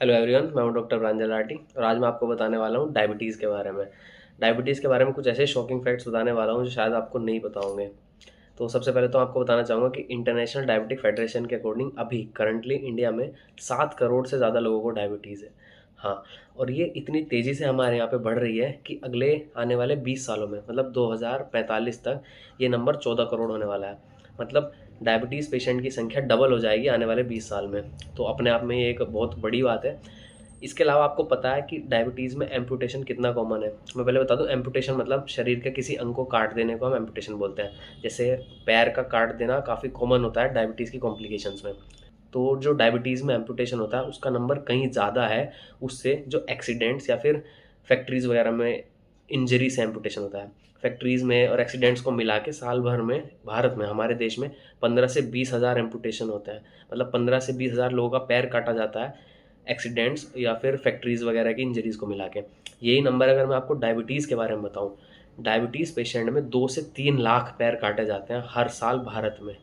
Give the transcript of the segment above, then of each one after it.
Hello everyone, मैं हूं doctor प्रांजल लाठी और आज मैं आपको बताने वाला हूं डायबिटीज़ के बारे में। डायबिटीज़ के बारे में कुछ ऐसे शॉकिंग फैक्ट्स बताने वाला हूं जो शायद आपको नहीं पता होंगे। तो सबसे पहले तो आपको बताना चाहूँगा कि इंटरनेशनल डायबिटिक फेडरेशन के अकॉर्डिंग अभी करंटली इंडिया में 7 करोड़ से ज़्यादा लोगों को डायबिटीज़ है। हाँ, और ये इतनी तेज़ी से हमारे यहाँ पे बढ़ रही है कि अगले आने वाले 20 सालों में मतलब 2045 तक ये नंबर 14 करोड़ होने वाला है। मतलब डायबिटीज़ पेशेंट की संख्या डबल हो जाएगी आने वाले 20 साल में। तो अपने आप में ये एक बहुत बड़ी बात है। इसके अलावा आपको पता है कि डायबिटीज़ में एम्पुटेशन कितना कॉमन है? मैं पहले बता दूं, एम्पुटेशन मतलब शरीर के किसी अंग को काट देने को हम एम्पुटेशन बोलते हैं। जैसे पैर का काट देना काफ़ी कॉमन होता है डायबिटीज़ की कॉम्प्लिकेशंस में। तो जो डायबिटीज़ में एम्पुटेशन होता है उसका नंबर कहीं ज़्यादा है उससे जो एक्सीडेंट्स या फिर फैक्ट्रीज़ वगैरह में इंजरी से एम्पुटेशन होता है। फैक्ट्रीज़ में और एक्सीडेंट्स को मिला के साल भर में भारत में, हमारे देश में 15 से 20 हज़ार एम्पुटेशन होता है। मतलब 15 से 20 हज़ार लोगों का पैर काटा जाता है एक्सीडेंट्स या फिर फैक्ट्रीज़ वगैरह की इंजरीज़ को मिला के। यही नंबर अगर मैं आपको डायबिटीज़ के बारे में बताऊँ, डायबिटीज़ पेशेंट में 2 से 3 लाख पैर काटे जाते हैं हर साल भारत में।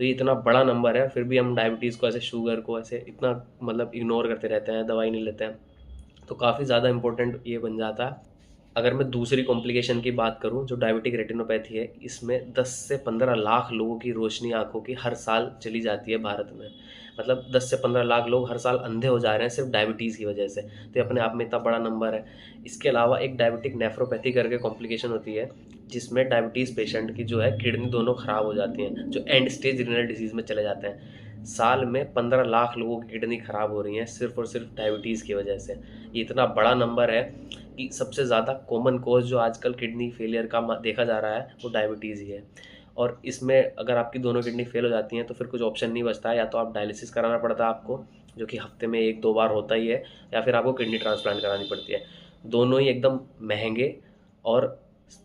तो ये इतना बड़ा नंबर है, फिर भी हम डायबिटीज़ को ऐसे, शुगर को ऐसे इतना मतलब इग्नोर करते रहते हैं, दवाई नहीं लेते हैं। तो काफ़ी ज़्यादा इंपॉर्टेंट ये बन जाता है। अगर मैं दूसरी कॉम्प्लिकेशन की बात करूं जो डायबिटिक रेटिनोपैथी है, इसमें 10 से 15 लाख लोगों की रोशनी आंखों की हर साल चली जाती है भारत में। मतलब 10 से 15 लाख लोग हर साल अंधे हो जा रहे हैं सिर्फ डायबिटीज़ की वजह से। तो ये अपने आप में इतना बड़ा नंबर है। इसके अलावा एक डायबिटिक नेफ्रोपैथी करके कॉम्प्लिकेशन होती है जिसमें डायबिटीज़ पेशेंट की जो है किडनी दोनों खराब हो जाती हैं, जो एंड स्टेज रीनल डिजीज़ में चले जाते हैं। साल में 15 लाख लोगों की किडनी खराब हो रही हैं सिर्फ और सिर्फ डायबिटीज़ की वजह से। ये इतना बड़ा नंबर है कि सबसे ज़्यादा कॉमन कॉज जो आजकल किडनी फेलियर का देखा जा रहा है वो डायबिटीज़ ही है। और इसमें अगर आपकी दोनों किडनी फेल हो जाती हैं तो फिर कुछ ऑप्शन नहीं बचता है, या तो आप डायलिसिस कराना पड़ता है आपको, जो कि हफ्ते में 1-2 बार होता ही है, या फिर आपको किडनी ट्रांसप्लांट करानी पड़ती है। दोनों ही एकदम महंगे और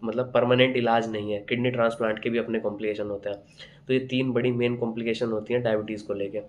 मतलब परमानेंट इलाज नहीं है। किडनी ट्रांसप्लांट के भी अपने कॉम्प्लिकेशन होते हैं। तो ये 3 बड़ी मेन कॉम्प्लिकेशन होती हैं डायबिटीज़ को लेके।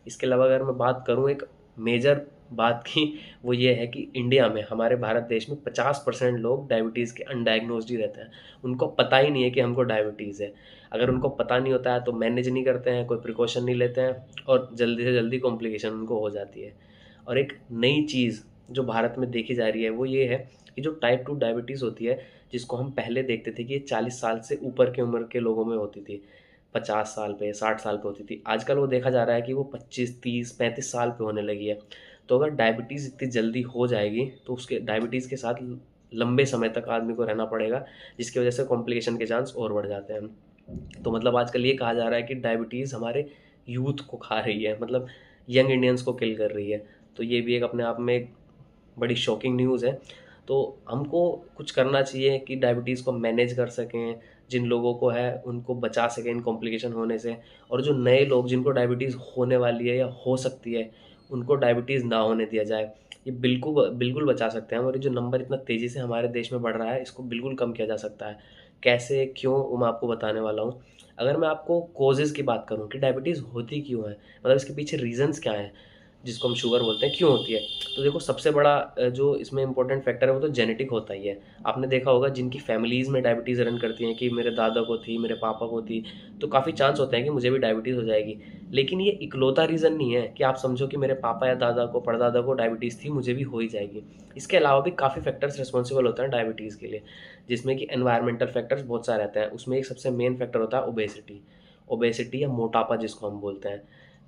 इसके अलावा अगर मैं बात करूँ एक मेजर बात की, वो ये है कि इंडिया में, हमारे भारत देश में 50% लोग डायबिटीज़ के अनडायग्नोस्ड ही रहते हैं। उनको पता ही नहीं है कि हमको डायबिटीज़ है। अगर उनको पता नहीं होता है तो मैनेज नहीं करते हैं, कोई प्रिकॉशन नहीं लेते हैं और जल्दी से जल्दी कॉम्प्लिकेशन उनको हो जाती है। और एक नई चीज़ जो भारत में देखी जा रही है वो ये है कि जो टाइप 2 डायबिटीज़ होती है, जिसको हम पहले देखते थे कि ये 40 साल से ऊपर की उम्र के लोगों में होती थी, 50 साल पे, 60 साल पे होती थी। आजकल वो देखा जा रहा है कि वो 25, 30, 35 साल पे होने लगी है। तो अगर डायबिटीज़ इतनी जल्दी हो जाएगी तो उसके डायबिटीज़ के साथ लंबे समय तक आदमी को रहना पड़ेगा, जिसकी वजह से कॉम्प्लिकेशन के चांस और बढ़ जाते हैं। तो मतलब आजकल ये कहा जा रहा है कि डायबिटीज़ हमारे यूथ को खा रही है, मतलब यंग इंडियंस को किल कर रही है। तो ये भी एक अपने आप में एक बड़ी शॉकिंग न्यूज़ है। तो हमको कुछ करना चाहिए कि डायबिटीज़ को मैनेज कर सकें, जिन लोगों को है उनको बचा सकें इन कॉम्प्लिकेशन होने से। और जो नए लोग जिनको डायबिटीज़ होने वाली है या हो सकती है, उनको डायबिटीज़ ना होने दिया जाए। ये बिल्कुल बिल्कुल बचा सकते हैं, और ये जो नंबर इतना तेज़ी से हमारे देश में बढ़ रहा है इसको बिल्कुल कम किया जा सकता है। कैसे, क्यों, वो मैं आपको बताने वाला हूँ। अगर मैं आपको कॉजेज़ की बात करूँ कि डायबिटीज़ होती क्यों है, मतलब इसके पीछे रीज़न्स क्या हैं, जिसको हम शुगर बोलते हैं, क्यों होती है? तो देखो, सबसे बड़ा जो इसमें इम्पोर्टेंट फैक्टर है वो तो जेनेटिक होता ही है। आपने देखा होगा जिनकी फैमिलीज़ में डायबिटीज़ रन करती हैं कि मेरे दादा को थी, मेरे पापा को थी, तो काफ़ी चांस होते हैं कि मुझे भी डायबिटीज़ हो जाएगी। लेकिन ये इकलौता रीज़न नहीं है कि आप समझो कि मेरे पापा या दादा को, परदादा को डायबिटीज़ थी, मुझे भी हो ही जाएगी। इसके अलावा भी काफ़ी फैक्टर्स रिस्पॉन्सिबल होते हैं डायबिटीज़ के लिए, जिसमें कि एनवायरमेंटल फैक्टर्स बहुत सारे रहते हैं। उसमें एक सबसे मेन फैक्टर होता है ओबेसिटी। ओबेसिटी या मोटापा जिसको हम बोलते हैं।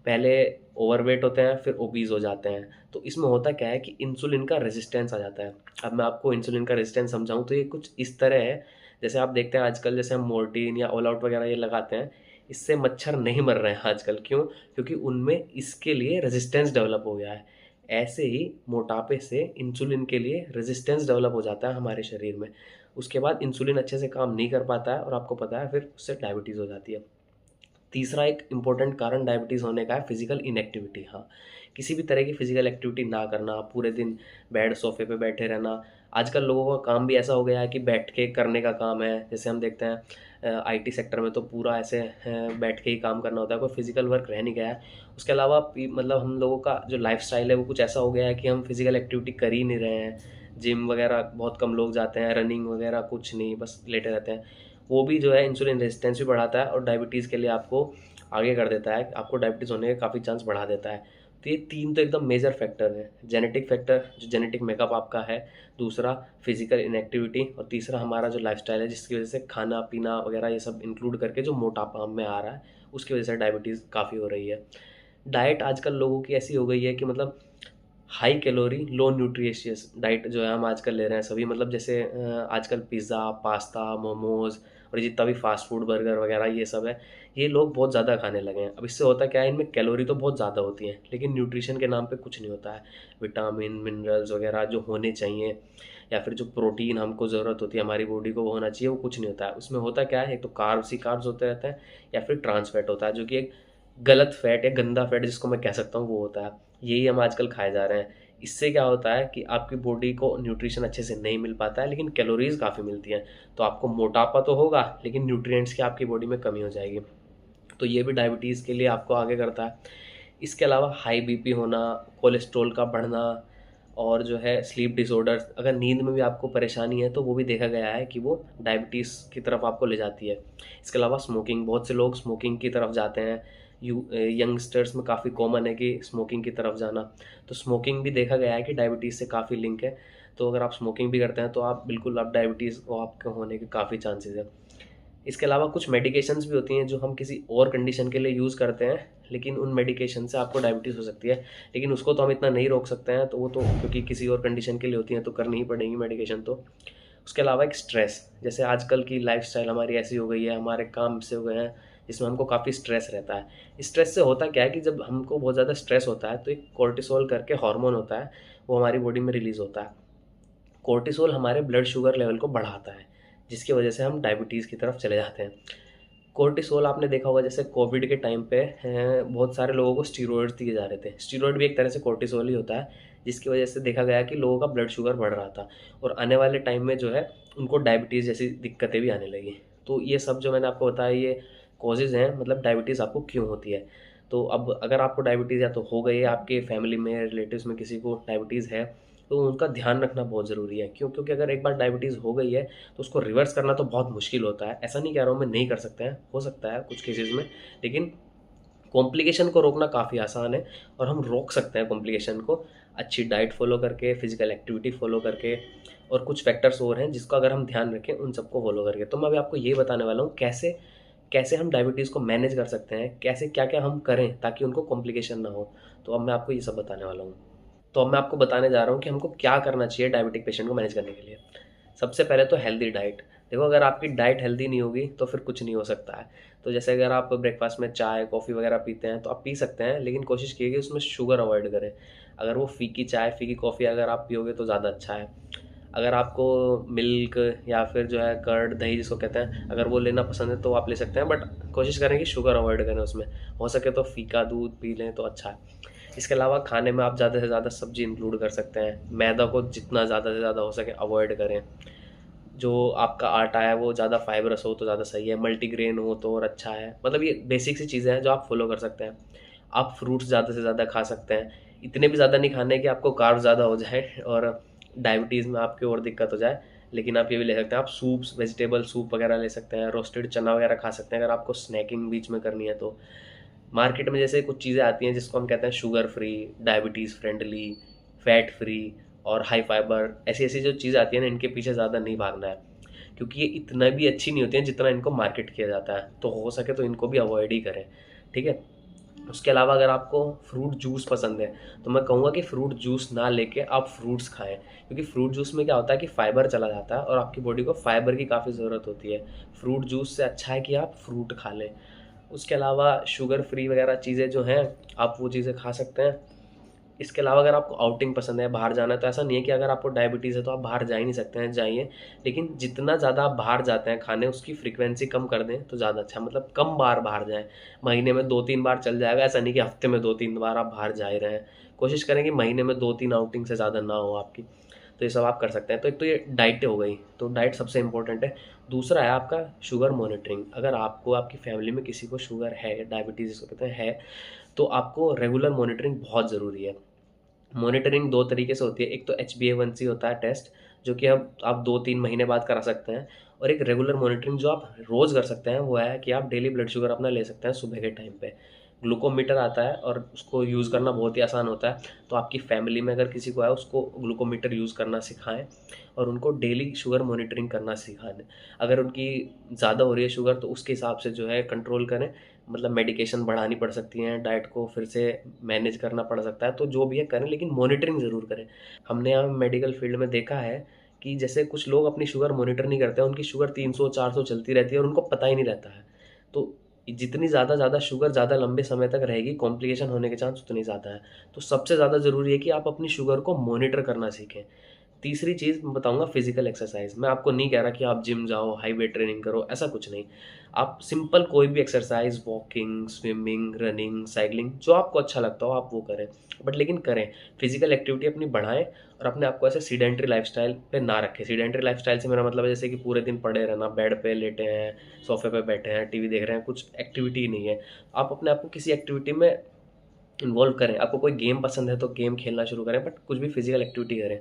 पहले ओवरवेट होते हैं, फिर ओबीज़ हो जाते हैं। तो इसमें होता क्या है कि इंसुलिन का रेजिस्टेंस आ जाता है। अब मैं आपको इंसुलिन का रेजिस्टेंस समझाऊँ तो ये कुछ इस तरह है, जैसे आप देखते हैं आजकल, जैसे हम मोर्टीन या ऑल आउट वगैरह ये लगाते हैं, इससे मच्छर नहीं मर रहे हैं आजकल। क्यों? क्योंकि उनमें इसके लिए रेजिस्टेंस डेवलप हो गया है। ऐसे ही मोटापे से इंसुलिन के लिए रेजिस्टेंस डेवलप हो जाता है हमारे शरीर में। उसके बाद इंसुलिन अच्छे से काम नहीं कर पाता है और आपको पता है फिर उससे डायबिटीज़ हो जाती है। तीसरा एक इम्पोर्टेंट कारण डायबिटीज़ होने का है फिजिकल इनएक्टिविटी। हाँ, किसी भी तरह की फिजिकल एक्टिविटी ना करना, पूरे दिन बेड सोफे पे बैठे रहना। आजकल लोगों का काम भी ऐसा हो गया है कि बैठ के करने का काम है। जैसे हम देखते हैं आईटी सेक्टर में तो पूरा ऐसे बैठ के ही काम करना होता है, कोई फिजिकल वर्क रह नहीं गया है। उसके अलावा मतलब हम लोगों का जो लाइफस्टाइल है वो कुछ ऐसा हो गया है कि हम फिजिकल एक्टिविटी कर ही नहीं रहे हैं। जिम वगैरह बहुत कम लोग जाते हैं, रनिंग वगैरह कुछ नहीं, बस लेटे रहते हैं। वो भी जो है इंसुलिन रेजिस्टेंस भी बढ़ाता है और डायबिटीज़ के लिए आपको आगे कर देता है, आपको डायबिटीज़ होने के काफ़ी चांस बढ़ा देता है। तो ये 3 तो एकदम मेजर फैक्टर है। जेनेटिक फैक्टर, जो जेनेटिक मेकअप आपका है, दूसरा फिजिकल इनएक्टिविटी, और तीसरा हमारा जो लाइफस्टाइल है, जिसकी वजह से खाना पीना वगैरह ये सब इंक्लूड करके जो मोटापा हम में आ रहा है, उसकी वजह से डायबिटीज़ काफ़ी हो रही है। डाइट आजकल लोगों की ऐसी हो गई है कि मतलब हाई कैलोरी लो न्यूट्रिशियस डाइट जो है हम आजकल ले रहे हैं सभी, मतलब जैसे आजकल पिज़्ज़ा, पास्ता, मोमोज और जितना भी फास्ट फूड, बर्गर वगैरह ये सब है, ये लोग बहुत ज़्यादा खाने लगे हैं। अब इससे होता क्या है, इनमें कैलोरी तो बहुत ज़्यादा होती है, लेकिन न्यूट्रिशन के नाम पे कुछ नहीं होता है। विटामिन, मिनरल्स वगैरह जो होने चाहिए, या फिर जो प्रोटीन हमको ज़रूरत होती है हमारी बॉडी को, वो होना चाहिए, वो कुछ नहीं होता है। उसमें होता क्या है, एक तो कार्ब्स ही कार्ब्स होते रहते हैं, या फिर ट्रांस फैट होता है, जो कि एक गलत फैट या गंदा फैट जिसको मैं कह सकता हूँ, वो होता है। यही हम आजकल खाए जा रहे हैं। इससे क्या होता है कि आपकी बॉडी को न्यूट्रिशन अच्छे से नहीं मिल पाता है, लेकिन कैलोरीज काफ़ी मिलती हैं। तो आपको मोटापा तो होगा, लेकिन न्यूट्रिएंट्स की आपकी बॉडी में कमी हो जाएगी। तो ये भी डायबिटीज़ के लिए आपको आगे करता है। इसके अलावा हाई बीपी होना, कोलेस्ट्रॉल का बढ़ना, और जो है स्लीप डिसऑर्डर्स, अगर नींद में भी आपको परेशानी है तो वो भी देखा गया है कि वो डायबिटीज़ की तरफ आपको ले जाती है। इसके अलावा स्मोकिंग, बहुत से लोग स्मोकिंग की तरफ जाते हैं। यंगस्टर्स में काफ़ी कॉमन है कि स्मोकिंग की तरफ जाना। तो स्मोकिंग भी देखा गया है कि डायबिटीज़ से काफ़ी लिंक है। तो अगर आप स्मोकिंग भी करते हैं तो आप बिल्कुल, आप डायबिटीज़ को आपके होने के काफ़ी चांसेस है। इसके अलावा कुछ मेडिकेशंस भी होती हैं जो हम किसी और कंडीशन के लिए यूज़ करते हैं, लेकिन उन मेडिकेशन से आपको डायबिटीज़ हो सकती है, लेकिन उसको तो हम इतना नहीं रोक सकते हैं, तो वो तो क्योंकि किसी और कंडीशन के लिए होती हैं तो करनी ही पड़ेगी मेडिकेशन तो। उसके अलावा एक स्ट्रेस, जैसे आजकल की लाइफस्टाइल हमारी ऐसी हो गई है, हमारे काम से हो गए हैं जिसमें हमको काफ़ी स्ट्रेस रहता है। स्ट्रेस से होता क्या है कि जब हमको बहुत ज़्यादा स्ट्रेस होता है तो एक कोर्टिसोल करके हार्मोन होता है, वो हमारी बॉडी में रिलीज़ होता है। कोर्टिसोल हमारे ब्लड शुगर लेवल को बढ़ाता है, जिसकी वजह से हम डायबिटीज़ की तरफ चले जाते हैं। कोर्टिसोल आपने देखा होगा, जैसे कोविड के टाइम पे बहुत सारे लोगों को स्टीरॉयड्स दिए जा रहे थे। स्टीरॉयड भी एक तरह से कोर्टिसोल ही होता है, जिसकी वजह से देखा गया कि लोगों का ब्लड शुगर बढ़ रहा था, और आने वाले टाइम में जो है उनको डायबिटीज़ जैसी दिक्कतें भी आने लगी। तो ये सब जो मैंने आपको बताया, ये कॉजेज़ हैं, मतलब डायबिटीज़ आपको क्यों होती है। तो अब अगर आपको डायबिटीज़ या तो हो गई है, आपके फैमिली में, रिलेटिव्स में किसी को डायबिटीज़ है, तो उनका ध्यान रखना बहुत ज़रूरी है। क्यों? क्योंकि अगर एक बार डायबिटीज़ हो गई है तो उसको रिवर्स करना तो बहुत मुश्किल होता है। ऐसा नहीं कह रहा हूँ मैं नहीं कर सकते हैं, हो सकता है कुछ केसेज़ में, लेकिन कॉम्प्लिकेशन को रोकना काफ़ी आसान है, और हम रोक सकते हैं कॉम्प्लिकेशन को अच्छी डाइट फ़ॉलो करके, फिज़िकल एक्टिविटी फ़ॉलो करके, और कुछ फैक्टर्स और हैं जिसको अगर हम ध्यान रखें उन सबको फ़ॉलो करके। तो मैं अभी आपको ये बताने वाला हूँ कैसे कैसे हम डायबिटीज़ को मैनेज कर सकते हैं, कैसे क्या-क्या हम करें ताकि उनको कॉम्प्लिकेशन ना हो। तो अब मैं आपको ये सब बताने वाला हूँ। तो अब मैं आपको बताने जा रहा हूँ कि हमको क्या करना चाहिए डायबिटिक पेशेंट को मैनेज करने के लिए। सबसे पहले तो हेल्दी डाइट। देखो, अगर आपकी डाइट हेल्दी नहीं होगी तो फिर कुछ नहीं हो सकता है। तो जैसे अगर आप ब्रेकफास्ट में चाय, कॉफ़ी वगैरह पीते हैं तो आप पी सकते हैं, लेकिन कोशिश कीजिए कि उसमें शुगर अवॉइड करें। अगर वो फ़ीकी चाय, फ़ीकी कॉफ़ी अगर आप पियोगे तो ज़्यादा अच्छा है। अगर आपको मिल्क या फिर जो है कर्ड, दही जिसको कहते हैं, अगर वो लेना पसंद है तो आप ले सकते हैं, बट कोशिश करें कि शुगर अवॉइड करें उसमें। हो सके तो फ़ीका दूध पी लें तो अच्छा है। इसके अलावा खाने में आप ज़्यादा से ज़्यादा सब्ज़ी इंक्लूड कर सकते हैं। मैदा को जितना ज़्यादा से ज़्यादा हो सके अवॉइड करें। जो आपका आटा है वो ज़्यादा फाइबरस हो तो ज़्यादा सही है, मल्टीग्रेन हो तो और अच्छा है। मतलब ये बेसिक सी चीज़ें हैं जो आप फॉलो कर सकते हैं। आप फ्रूट्स ज़्यादा से ज़्यादा खा सकते हैं। इतने भी ज़्यादा नहीं खाने कि आपको कार्ब ज़्यादा हो जाए और डायबिटीज़ में आपकी और दिक्कत हो जाए। लेकिन आप ये भी ले सकते हैं, आप सूप्स, वेजिटेबल सूप वगैरह ले सकते हैं, रोस्टेड चना वगैरह खा सकते हैं अगर आपको स्नैकिंग बीच में करनी है तो। मार्केट में जैसे कुछ चीज़ें आती हैं जिसको हम कहते हैं sugar free, diabetes friendly, fat free और हाई फाइबर, ऐसी ऐसी जो चीज़ें आती हैं ना, इनके पीछे ज़्यादा नहीं भागना है, क्योंकि ये इतना भी अच्छी नहीं होती हैं जितना इनको मार्केट किया जाता है। तो हो सके तो इनको भी अवॉइड ही करें, ठीक है। उसके अलावा अगर आपको फ्रूट जूस पसंद है तो मैं कहूँगा कि फ्रूट जूस ना लेके आप फ्रूट्स खाएं, क्योंकि फ्रूट जूस में क्या होता है कि फ़ाइबर चला जाता है और आपकी बॉडी को फ़ाइबर की काफ़ी ज़रूरत होती है। फ्रूट जूस से अच्छा है कि आप फ्रूट खा लें। उसके अलावा शुगर फ्री वगैरह चीज़ें जो हैं, आप वो चीज़ें खा सकते हैं। इसके अलावा अगर आपको आउटिंग पसंद है, बाहर जाना है, तो ऐसा नहीं है कि अगर आपको डायबिटीज़ है तो आप बाहर जा ही नहीं सकते हैं, जाइए। लेकिन जितना ज़्यादा आप बाहर जाते हैं खाने, उसकी फ्रीक्वेंसी कम कर दें तो ज़्यादा अच्छा है। मतलब कम बार बाहर जाएँ। महीने में 2-3 बार चल जाएगा, ऐसा नहीं कि हफ्ते में 2-3 बार आप बाहर जा ही रहे हैं। कोशिश करें कि महीने में 2-3 आउटिंग से ज़्यादा ना हो आपकी। तो ये सब आप कर सकते हैं। तो एक तो ये डाइट हो गई, तो डाइट सबसे इम्पोर्टेंट है। दूसरा है आपका शुगर मॉनिटरिंग। अगर आपको, आपकी फैमिली में किसी को शुगर है, डायबिटीज़ जिसको कहते हैं है, तो आपको रेगुलर मॉनिटरिंग बहुत ज़रूरी है। मॉनिटरिंग 2 तरीके से होती है। एक तो HbA1c होता है टेस्ट, जो कि अब आप 2-3 महीने बाद करा सकते हैं, और एक रेगुलर मॉनिटरिंग जो आप रोज़ कर सकते हैं वो है कि आप डेली ब्लड शुगर अपना ले सकते हैं सुबह के टाइम पे। ग्लूकोमीटर आता है और उसको यूज़ करना बहुत ही आसान होता है। तो आपकी फैमिली में अगर किसी को है उसको ग्लूकोमीटर यूज़ करना सिखाएँ और उनको डेली शुगर मॉनिटरिंग करना सिखाएँ। अगर उनकी ज़्यादा हो रही है शुगर तो उसके हिसाब से जो है कंट्रोल करें, मतलब मेडिकेशन बढ़ानी पड़ सकती हैं, डाइट को फिर से मैनेज करना पड़ सकता है, तो जो भी है करें लेकिन मॉनिटरिंग ज़रूर करें। हमने यहाँ मेडिकल फील्ड में देखा है कि जैसे कुछ लोग अपनी शुगर मॉनिटर नहीं करते हैं, उनकी शुगर 300-400 चलती रहती है और उनको पता ही नहीं रहता है। तो जितनी ज़्यादा शुगर ज़्यादा लंबे समय तक रहेगी, कॉम्प्लिकेशन होने के चांस उतनी ज़्यादा है। तो सबसे ज़्यादा ज़रूरी है कि आप अपनी शुगर को मॉनिटर करना सीखें। तीसरी चीज़ मैं बताऊँगा फिज़िकल एक्सरसाइज़। मैं आपको नहीं कह रहा कि आप जिम जाओ, हाई वेट ट्रेनिंग करो, ऐसा कुछ नहीं। आप सिंपल कोई भी exercise, walking, swimming, running, cycling, जो आपको अच्छा लगता हो आप वो करें। बट लेकिन करें, फिज़िकल एक्टिविटी अपनी बढ़ाएँ और अपने आप को ऐसे सीडेंटरी लाइफ़स्टाइल पे ना रखें। सीडेंटरी लाइफ़स्टाइल से मेरा मतलब है जैसे कि पूरे दिन पड़े रहना, बेड पे लेटे हैं, सोफ़े पे बैठे हैं, टीवी देख रहे हैं, कुछ एक्टिविटी ही नहीं है। आप अपने आप को किसी एक्टिविटी में इन्वॉल्व करें। आपको कोई गेम पसंद है तो गेम खेलना शुरू करें, बट कुछ भी फिजिकल एक्टिविटी करें।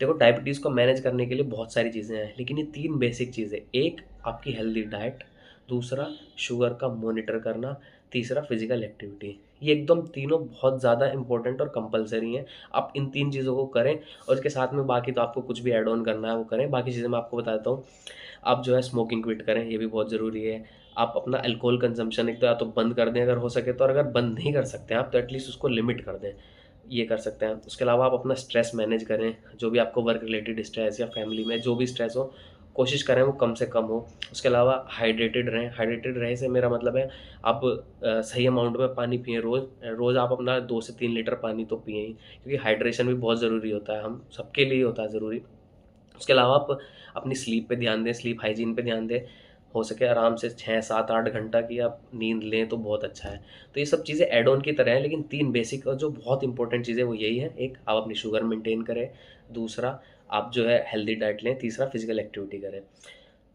देखो, डायबिटीज़ को मैनेज करने के लिए बहुत सारी चीज़ें हैं, लेकिन ये 3 बेसिक चीज़ें, एक आपकी हेल्दी डाइट, दूसरा शुगर का मॉनिटर करना, तीसरा फिजिकल एक्टिविटी। ये एकदम तीनों बहुत ज़्यादा इंपॉर्टेंट और कंपल्सरी हैं। आप इन 3 चीज़ों को करें और इसके साथ में बाकी तो आपको कुछ भी ऐड ऑन करना है वो करें। बाकी चीज़ें मैं आपको बताता हूँ। आप जो है स्मोकिंग क्विट करें, ये भी बहुत ज़रूरी है। आप अपना अल्कोहल कंज़म्पशन एक तो या तो बंद कर दें अगर हो सके तो, और अगर बंद नहीं कर सकते हैं आप तो एटलीस्ट उसको लिमिट कर दें, ये कर सकते हैं। उसके अलावा आप अपना स्ट्रेस मैनेज करें, जो भी आपको वर्क रिलेटेड स्ट्रेस या फैमिली में जो भी स्ट्रेस हो, कोशिश करें वो कम से कम हो। उसके अलावा हाइड्रेटेड रहें। हाइड्रेटेड रहे से मेरा मतलब है आप सही अमाउंट में पानी पिएँ रोज़। रोज़ आप अपना 2 से 3 लीटर पानी तो पिएँ ही, क्योंकि हाइड्रेशन भी बहुत ज़रूरी होता है, हम सबके लिए होता है ज़रूरी। उसके अलावा आप अपनी स्लीप पे ध्यान दें, स्लीप हाइजीन पे ध्यान दें। हो सके आराम से 6, 7, 8 घंटा की आप नींद लें तो बहुत अच्छा है। तो ये सब चीज़ें ऐड ऑन की तरह हैं, लेकिन 3 बेसिक और जो बहुत इंपॉर्टेंट चीज़ें वो यही है। एक, आप अपनी शुगर मेंटेन करें, दूसरा आप जो है हेल्दी डाइट लें, तीसरा फिजिकल एक्टिविटी करें।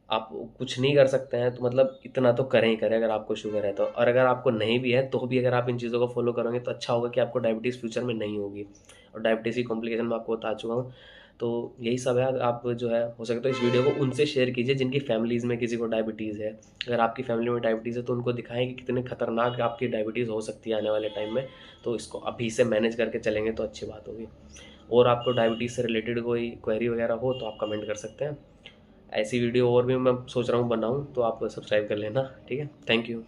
आप कुछ नहीं कर सकते हैं तो मतलब इतना तो करें ही करें अगर आपको शुगर है तो। और अगर आपको नहीं भी है तो भी अगर आप इन चीज़ों को फॉलो करोगे तो अच्छा होगा कि आपको डायबिटीज़ फ्यूचर में नहीं होगी। और डायबिटीज़ की कॉम्प्लिकेशन मैं आपको बता चुका हूँ। तो यही सब है। आप जो है हो सके तो इस वीडियो को उनसे शेयर कीजिए जिनकी फैमिलीज़ में किसी को डायबिटीज़ है। अगर आपकी फैमिली में डायबिटीज़ है तो उनको दिखाएं कि कितने खतरनाक आपकी डायबिटीज़ हो सकती है आने वाले टाइम में। तो इसको अभी से मैनेज करके चलेंगे तो अच्छी बात होगी। और आपको डायबिटीज़ से रिलेटेड कोई क्वेरी वगैरह हो तो आप कमेंट कर सकते हैं। ऐसी वीडियो और भी मैं सोच रहा हूँ बनाऊँ, तो आप सब्सक्राइब कर लेना। ठीक है, थैंक यू।